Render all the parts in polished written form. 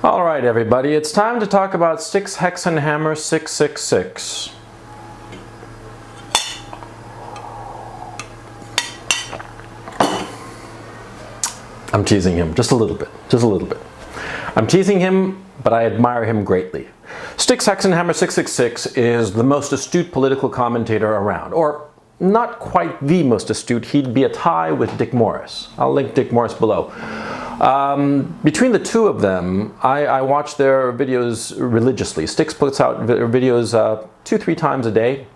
All right, everybody, it's time to talk about Styxhexenhammer666. I'm teasing him just a little bit, I'm teasing him, but I admire him greatly. Styxhexenhammer666 is the most astute political commentator around, or not quite the most astute. He'd be a tie with Dick Morris. I'll link Dick Morris below. Between the two of them, I watch their videos religiously. Styx puts out videos 2-3 times a day,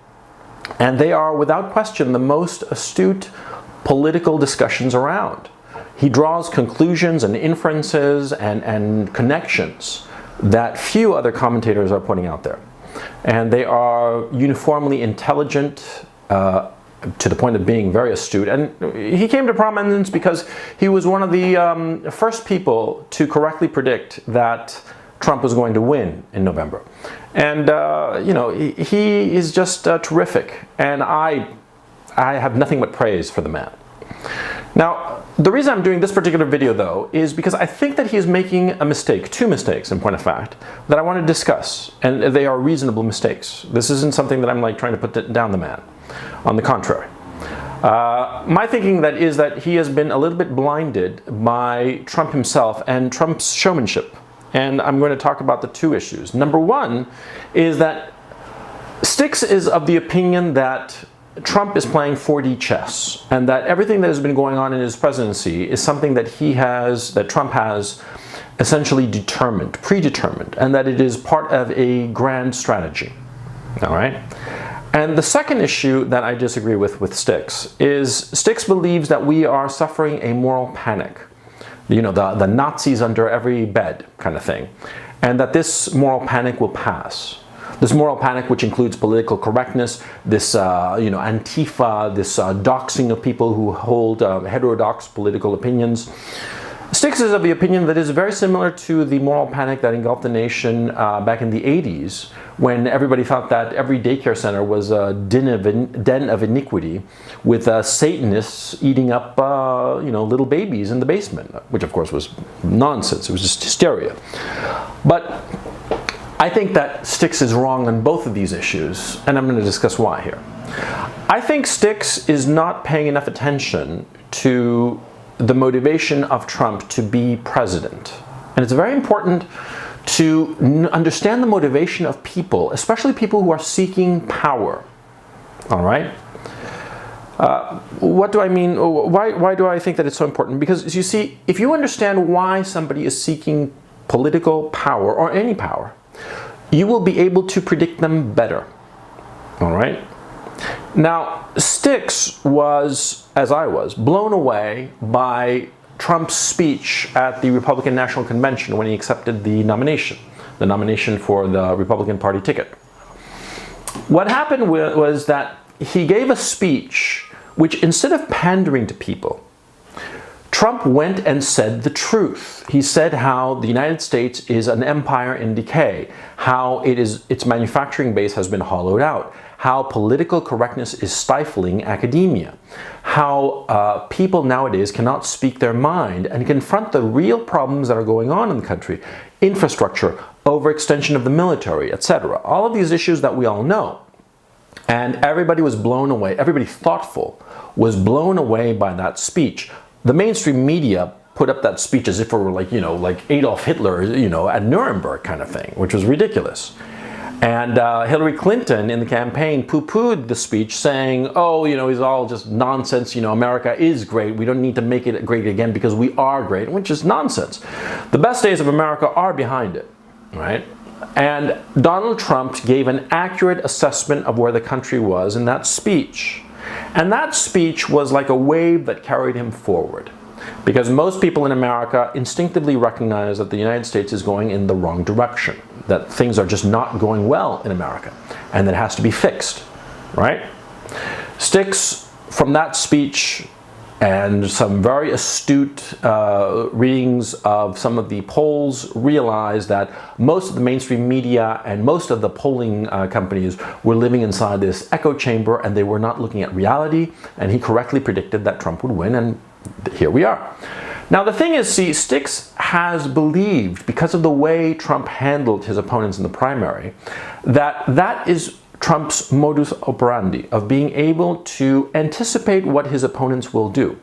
and they are without question the most astute political discussions around. He draws conclusions and inferences and connections that few other commentators are putting out there. And they are uniformly intelligent, to the point of being very astute. And he came to prominence because he was one of the first people to correctly predict that Trump was going to win in November. And you know, he is just terrific, and I have nothing but praise for the man. Now, the reason I'm doing this particular video, though, is because I think that he is making a mistake, two mistakes in point of fact, that I want to discuss, and they are reasonable mistakes. This isn't something that I'm like trying to put down the man. On the contrary. My thinking is that he has been a little bit blinded by Trump himself and Trump's showmanship. And I'm going to talk about the two issues. Number one is that Styx is of the opinion that Trump is playing 4D chess, and that everything that has been going on in his presidency is something that Trump has essentially predetermined, and that it is part of a grand strategy. All right? And the second issue that I disagree with Styx is Styx believes that we are suffering a moral panic. You know, the Nazis under every bed kind of thing. And that this moral panic will pass. This moral panic, which includes political correctness, this you know, Antifa, this doxing of people who hold heterodox political opinions. Styx is of the opinion that is very similar to the moral panic that engulfed the nation back in the 80s, when everybody thought that every daycare center was a den of iniquity, with Satanists eating up you know, little babies in the basement, which of course was nonsense. It was just hysteria. But I think that Styx is wrong on both of these issues, and I'm going to discuss why here. I think Styx is not paying enough attention to the motivation of Trump to be president. And it's very important to understand the motivation of people, especially people who are seeking power. All right? What do I mean? Why do I think that it's so important? Because you see, if you understand why somebody is seeking political power, or any power, you will be able to predict them better. All right? Now, Styx was, as I was, blown away by Trump's speech at the Republican National Convention when he accepted the nomination for the Republican Party ticket. What happened was that he gave a speech which, instead of pandering to people, Trump went and said the truth. He said how the United States is an empire in decay, how its manufacturing base has been hollowed out, how political correctness is stifling academia, how people nowadays cannot speak their mind and confront the real problems that are going on in the country, infrastructure, overextension of the military, etc. All of these issues that we all know. And everybody was blown away, everybody thoughtful was blown away by that speech. The mainstream media put up that speech as if it were like, you know, like Adolf Hitler, you know, at Nuremberg kind of thing, which was ridiculous. And Hillary Clinton in the campaign poo-pooed the speech, saying, oh, you know, it's all just nonsense, you know, America is great, we don't need to make it great again because we are great, which is nonsense. The best days of America are behind it, right? And Donald Trump gave an accurate assessment of where the country was in that speech. And that speech was like a wave that carried him forward. Because most people in America instinctively recognize that the United States is going in the wrong direction, that things are just not going well in America, and that it has to be fixed, right? Styx, from that speech and some very astute readings of some of the polls, realized that most of the mainstream media and most of the polling companies were living inside this echo chamber, and they were not looking at reality, and he correctly predicted that Trump would win, and here we are. Now the thing is, see, Styx has believed, because of the way Trump handled his opponents in the primary, that is Trump's modus operandi, of being able to anticipate what his opponents will do.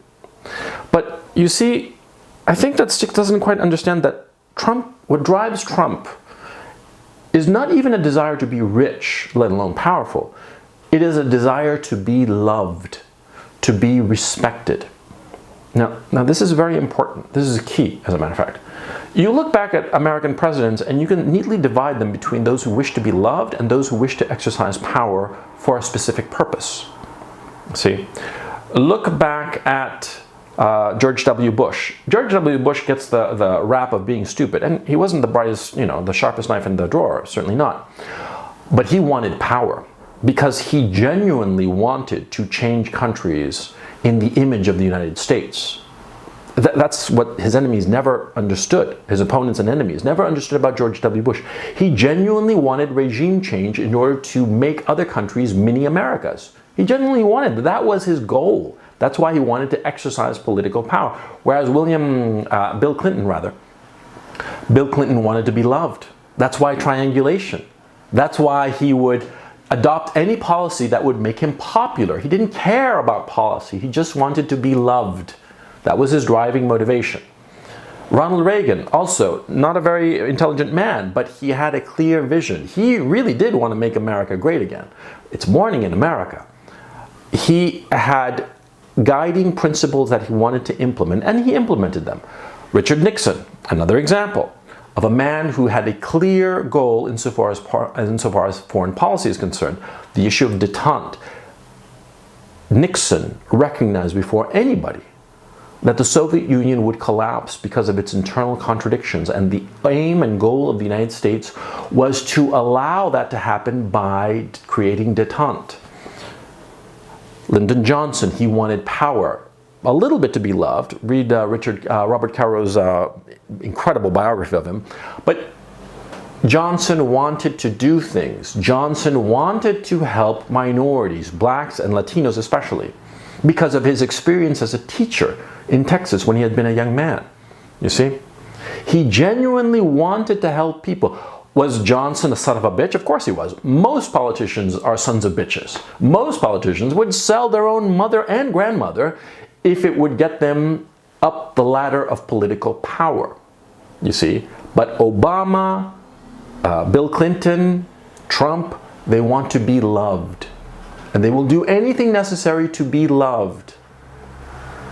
But you see, I think that Styx doesn't quite understand that what drives Trump is not even a desire to be rich, let alone powerful. It is a desire to be loved, to be respected. Now this is very important. This is key, as a matter of fact. You look back at American presidents and you can neatly divide them between those who wish to be loved and those who wish to exercise power for a specific purpose. See, look back at George W. Bush. George W. Bush gets the rap of being stupid, and he wasn't the brightest, the sharpest knife in the drawer, certainly not. But he wanted power because he genuinely wanted to change countries in the image of the United States. That's what his enemies never understood. His opponents and enemies never understood about George W. Bush. He genuinely wanted regime change in order to make other countries mini Americas. He genuinely wanted, that was his goal. That's why he wanted to exercise political power. Whereas Bill Clinton wanted to be loved. That's why triangulation. That's why he would adopt any policy that would make him popular. He didn't care about policy. He just wanted to be loved. That was his driving motivation. Ronald Reagan, also not a very intelligent man, but he had a clear vision. He really did want to make America great again. It's morning in America. He had guiding principles that he wanted to implement, and he implemented them. Richard Nixon, another example of a man who had a clear goal insofar as foreign policy is concerned, the issue of détente. Nixon recognized before anybody that the Soviet Union would collapse because of its internal contradictions, and the aim and goal of the United States was to allow that to happen by creating détente. Lyndon Johnson, he wanted power, a little bit to be loved. Read Robert Caro's incredible biography of him. But Johnson wanted to do things. Johnson wanted to help minorities, blacks and Latinos especially, because of his experience as a teacher in Texas when he had been a young man. You see? He genuinely wanted to help people. Was Johnson a son of a bitch? Of course he was. Most politicians are sons of bitches. Most politicians would sell their own mother and grandmother if it would get them up the ladder of political power. You see? But Obama, Bill Clinton, Trump, they want to be loved. And they will do anything necessary to be loved.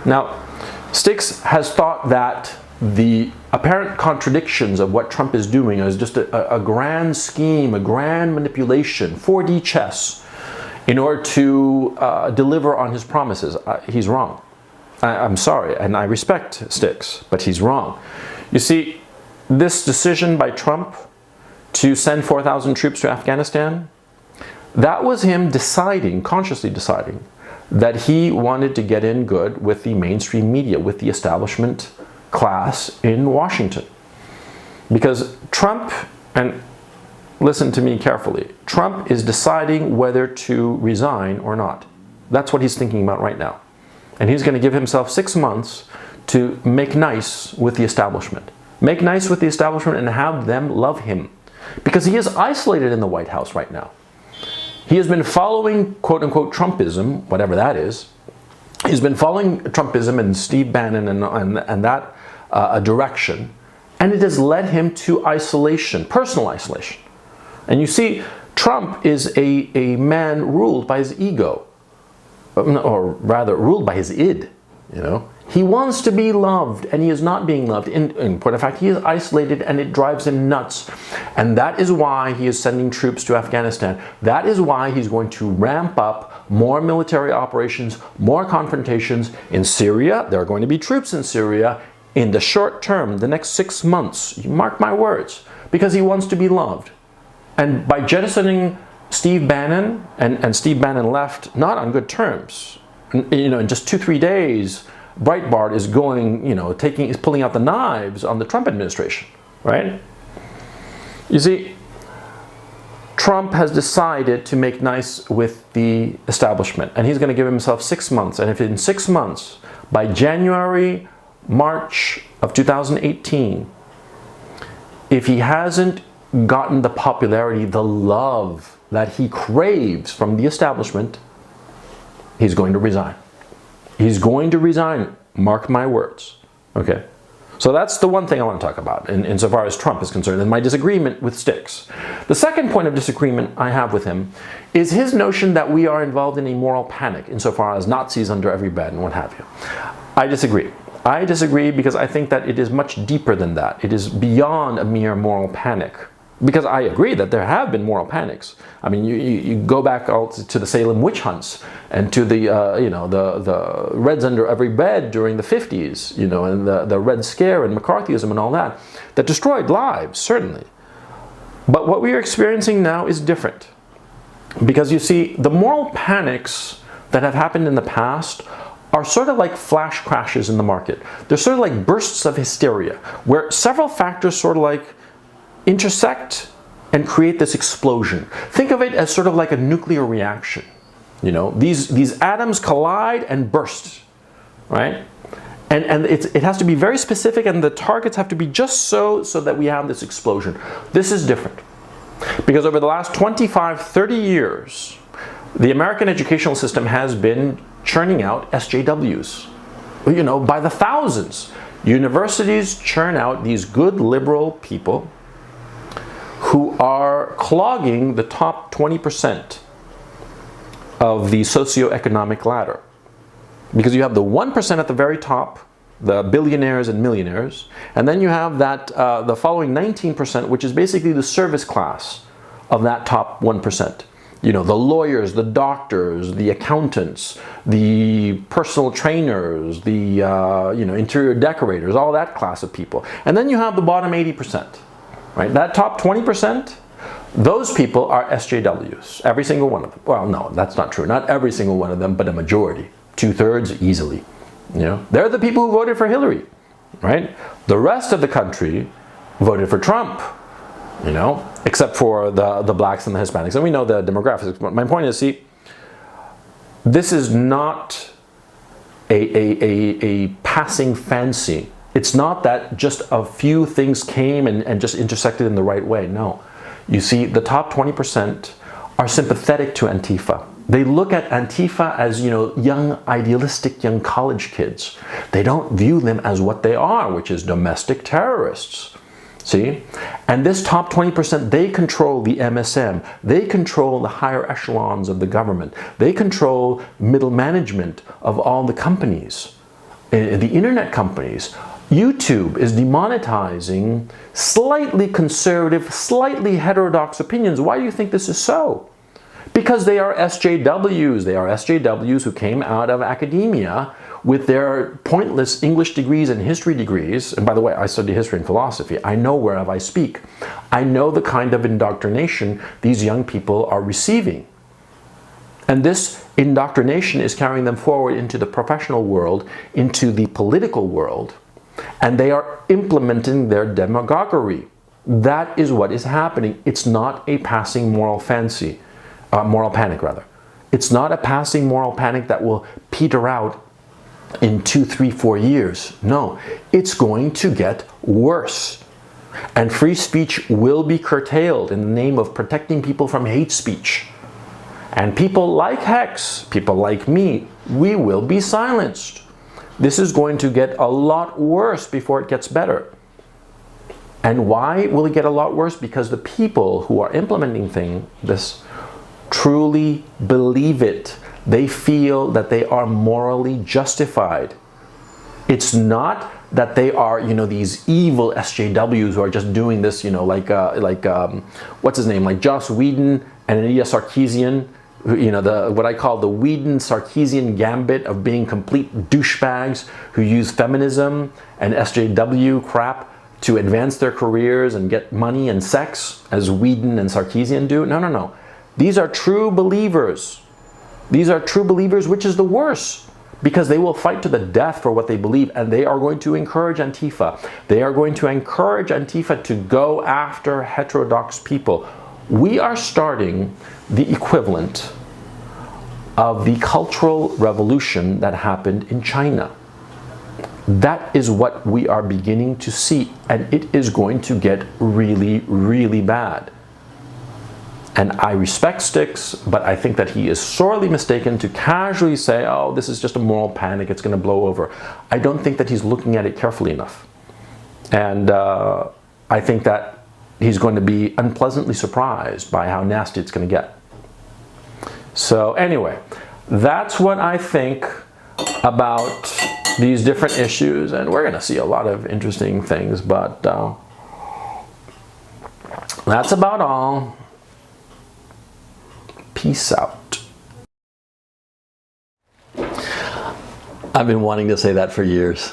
Now, Styx has thought that the apparent contradictions of what Trump is doing is just a grand scheme, a grand manipulation, 4D chess, in order to deliver on his promises. He's wrong. I'm sorry, and I respect Styx, but he's wrong. You see, this decision by Trump to send 4,000 troops to Afghanistan, that was him deciding, consciously deciding, that he wanted to get in good with the mainstream media, with the establishment class in Washington. Because Trump, and listen to me carefully, Trump is deciding whether to resign or not. That's what he's thinking about right now. And he's going to give himself 6 months to make nice with the establishment. Make nice with the establishment and have them love him. Because he is isolated in the White House right now. He has been following quote-unquote Trumpism, whatever that is. He's been following Trumpism and Steve Bannon and that direction, and it has led him to isolation, personal isolation. And you see, Trump is a man ruled by his ego, or rather ruled by his id, He wants to be loved, and he is not being loved. In point of fact, he is isolated, and it drives him nuts. And that is why he is sending troops to Afghanistan. That is why he's going to ramp up more military operations, more confrontations in Syria. There are going to be troops in Syria in the short term, the next 6 months. You mark my words, because he wants to be loved. And by jettisoning Steve Bannon, and Steve Bannon left not on good terms, in just 2-3 days, Breitbart is going, is pulling out the knives on the Trump administration, right? You see, Trump has decided to make nice with the establishment, and he's going to give himself 6 months. And if in 6 months, by January, March of 2018, if he hasn't gotten the popularity, the love that he craves from the establishment, he's going to resign. He's going to resign. Mark my words. Okay? So that's the one thing I want to talk about insofar as Trump is concerned, and my disagreement with Styx. The second point of disagreement I have with him is his notion that we are involved in a moral panic insofar as Nazis under every bed and what have you. I disagree. I disagree because I think that it is much deeper than that. It is beyond a mere moral panic. Because I agree that there have been moral panics. I mean, you go back to the Salem witch hunts and to the the Reds under every bed during the 50s, and the Red Scare and McCarthyism and all that destroyed lives, certainly. But what we are experiencing now is different. Because you see, the moral panics that have happened in the past are sort of like flash crashes in the market. They're sort of like bursts of hysteria, where several factors sort of like intersect and create this explosion. Think of it as sort of like a nuclear reaction. These atoms collide and burst, right? And it has to be very specific, and the targets have to be just so that we have this explosion. This is different. Because over the last 25, 30 years, the American educational system has been churning out SJWs, by the thousands. Universities churn out these good liberal people who are clogging the top 20% of the socioeconomic ladder. Because you have the 1% at the very top, the billionaires and millionaires, and then you have that the following 19%, which is basically the service class of that top 1%. The lawyers, the doctors, the accountants, the personal trainers, the interior decorators, all that class of people. And then you have the bottom 80%. Right? That top 20%, those people are SJWs, every single one of them. Well, no, that's not true. Not every single one of them, but a majority, 2/3 easily. They're the people who voted for Hillary, right? The rest of the country voted for Trump, except for the blacks and the Hispanics. And we know the demographics. My point is, see, this is not a passing fancy. It's not that just a few things came and just intersected in the right way. No. You see, the top 20% are sympathetic to Antifa. They look at Antifa as, young, idealistic, young college kids. They don't view them as what they are, which is domestic terrorists. See? And this top 20%, they control the MSM. They control the higher echelons of the government. They control middle management of all the companies, the internet companies. YouTube is demonetizing slightly conservative, slightly heterodox opinions. Why do you think this is so? Because they are SJWs. They are SJWs who came out of academia with their pointless English degrees and history degrees. And by the way, I study history and philosophy. I know whereof I speak. I know the kind of indoctrination these young people are receiving. And this indoctrination is carrying them forward into the professional world, into the political world. And they are implementing their demagoguery. That is what is happening. It's not a passing moral panic rather. It's not a passing moral panic that will peter out in 2, 3, 4 years. No, it's going to get worse. And free speech will be curtailed in the name of protecting people from hate speech. And people like Hex, people like me, we will be silenced. This is going to get a lot worse before it gets better. And why will it get a lot worse? Because the people who are implementing this truly believe it. They feel that they are morally justified. It's not that they are, these evil SJWs who are just doing this, what's his name, like Joss Whedon and Anita Sarkeesian, what I call the Whedon-Sarkeesian gambit of being complete douchebags who use feminism and SJW crap to advance their careers and get money and sex, as Whedon and Sarkeesian do. No. These are true believers. These are true believers, which is the worst, because they will fight to the death for what they believe, and they are going to encourage Antifa. They are going to encourage Antifa to go after heterodox people. we are starting the equivalent of the Cultural Revolution that happened in China. That is what we are beginning to see, and it is going to get really, really bad. And I respect Styx, but I think that he is sorely mistaken to casually say, oh, this is just a moral panic, it's going to blow over. I don't think that he's looking at it carefully enough. And I think that he's going to be unpleasantly surprised by how nasty it's going to get. So anyway, that's what I think about these different issues, and we're going to see a lot of interesting things, but that's about all. Peace out. I've been wanting to say that for years.